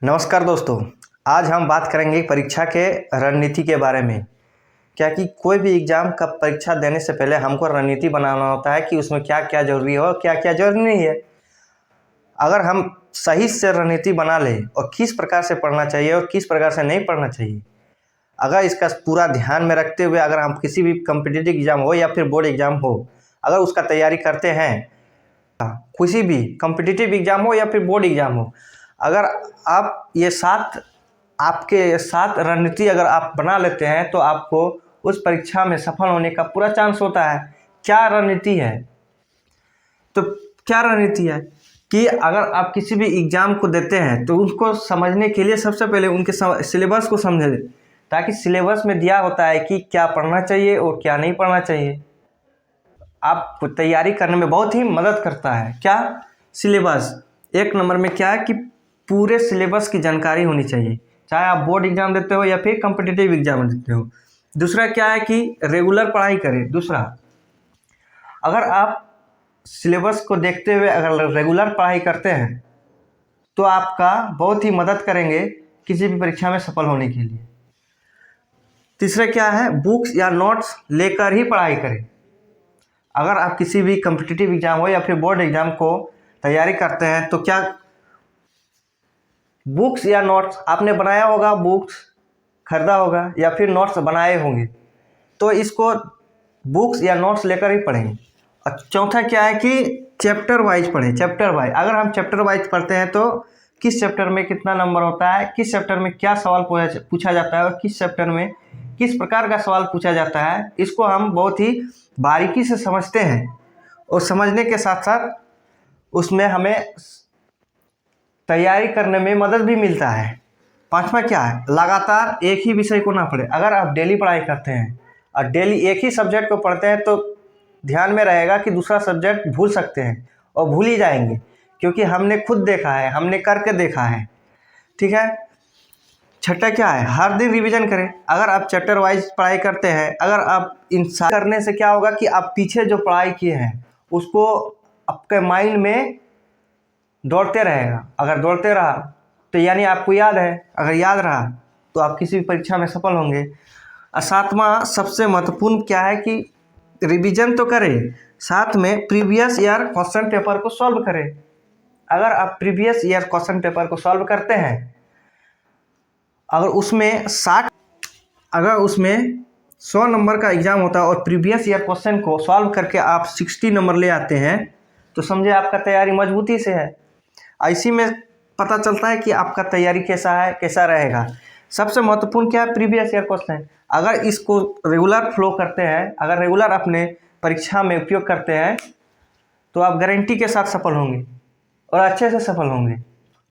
नमस्कार दोस्तों। आज हम बात करेंगे परीक्षा के रणनीति के बारे में। क्या कि कोई भी एग्ज़ाम का परीक्षा देने से पहले हमको रणनीति बनाना होता है कि उसमें क्या क्या ज़रूरी है और क्या क्या ज़रूरी नहीं है। अगर हम सही से रणनीति बना लें और किस प्रकार से पढ़ना चाहिए और किस प्रकार से नहीं पढ़ना चाहिए, अगर इसका पूरा ध्यान में रखते हुए अगर हम किसी भी कॉम्पिटिटिव एग्ज़ाम हो या फिर बोर्ड एग्ज़ाम हो, अगर उसका तैयारी करते हैं, किसी भी कॉम्पिटिटिव एग्ज़ाम हो या फिर बोर्ड एग्ज़ाम हो, अगर आप ये आपके साथ रणनीति अगर आप बना लेते हैं तो आपको उस परीक्षा में सफल होने का पूरा चांस होता है। क्या रणनीति है? तो क्या रणनीति है कि अगर आप किसी भी एग्ज़ाम को देते हैं तो उसको समझने के लिए सबसे पहले उनके सिलेबस को समझें, ताकि सिलेबस में दिया होता है कि क्या पढ़ना चाहिए और क्या नहीं पढ़ना चाहिए। आपको तैयारी करने में बहुत ही मदद करता है। क्या? सिलेबस। एक नंबर में क्या है कि पूरे सिलेबस की जानकारी होनी चाहिए, चाहे आप बोर्ड एग्ज़ाम देते हो या फिर कॉम्पिटिटिव एग्ज़ाम देते हो। दूसरा क्या है कि रेगुलर पढ़ाई करें। दूसरा, अगर आप सिलेबस को देखते हुए अगर रेगुलर पढ़ाई करते हैं तो आपका बहुत ही मदद करेंगे किसी भी परीक्षा में सफल होने के लिए। तीसरा क्या है? बुक्स या नोट्स लेकर ही पढ़ाई करें। अगर आप किसी भी कॉम्पिटिटिव एग्ज़ाम हो या फिर बोर्ड एग्ज़ाम को तैयारी करते हैं तो क्या बुक्स या नोट्स आपने बनाया होगा, बुक्स खरीदा होगा या फिर नोट्स बनाए होंगे, तो इसको बुक्स या नोट्स लेकर ही पढ़ेंगे। और चौथा क्या है कि चैप्टर वाइज पढ़ें। चैप्टर वाइज अगर हम चैप्टर वाइज पढ़ते हैं तो किस चैप्टर में कितना नंबर होता है, किस चैप्टर में क्या सवाल पूछा जाता है और किस चैप्टर में किस प्रकार का सवाल पूछा जाता है, इसको हम बहुत ही बारीकी से समझते हैं। और समझने के साथ साथ उसमें हमें तैयारी करने में मदद भी मिलता है। पांचवा क्या है? लगातार एक ही विषय को ना पढ़ें। अगर आप डेली पढ़ाई करते हैं और डेली एक ही सब्जेक्ट को पढ़ते हैं तो ध्यान में रहेगा कि दूसरा सब्जेक्ट भूल सकते हैं और भूल ही जाएंगे, क्योंकि हमने खुद देखा है, हमने करके देखा है। ठीक है। छठा क्या है? हर दिन रिवीजन करें। अगर आप चैप्टर वाइज पढ़ाई करते हैं, अगर आप इन करने से क्या होगा कि आप पीछे जो पढ़ाई किए हैं उसको आपके माइंड में दौड़ते रहेगा। अगर दौड़ते रहा तो यानी आपको याद है, अगर याद रहा तो आप किसी भी परीक्षा में सफल होंगे। और सातवां सबसे महत्वपूर्ण क्या है कि रिवीजन तो करें, साथ में प्रीवियस ईयर क्वेश्चन पेपर को सॉल्व करें। अगर आप प्रीवियस ईयर क्वेश्चन पेपर को सॉल्व करते हैं, अगर उसमें 100 नंबर का एग्ज़ाम होता है और प्रीवियस ईयर क्वेश्चन को सॉल्व करके आप 60 नंबर ले आते हैं, तो समझे आपका तैयारी मजबूती से है। इसी में पता चलता है कि आपका तैयारी कैसा है, कैसा रहेगा। सबसे महत्वपूर्ण क्या है? Previous year question. अगर इसको रेगुलर फ्लो करते हैं, अगर रेगुलर अपने परीक्षा में उपयोग करते हैं, तो आप गारंटी के साथ सफल होंगे और अच्छे से सफल होंगे।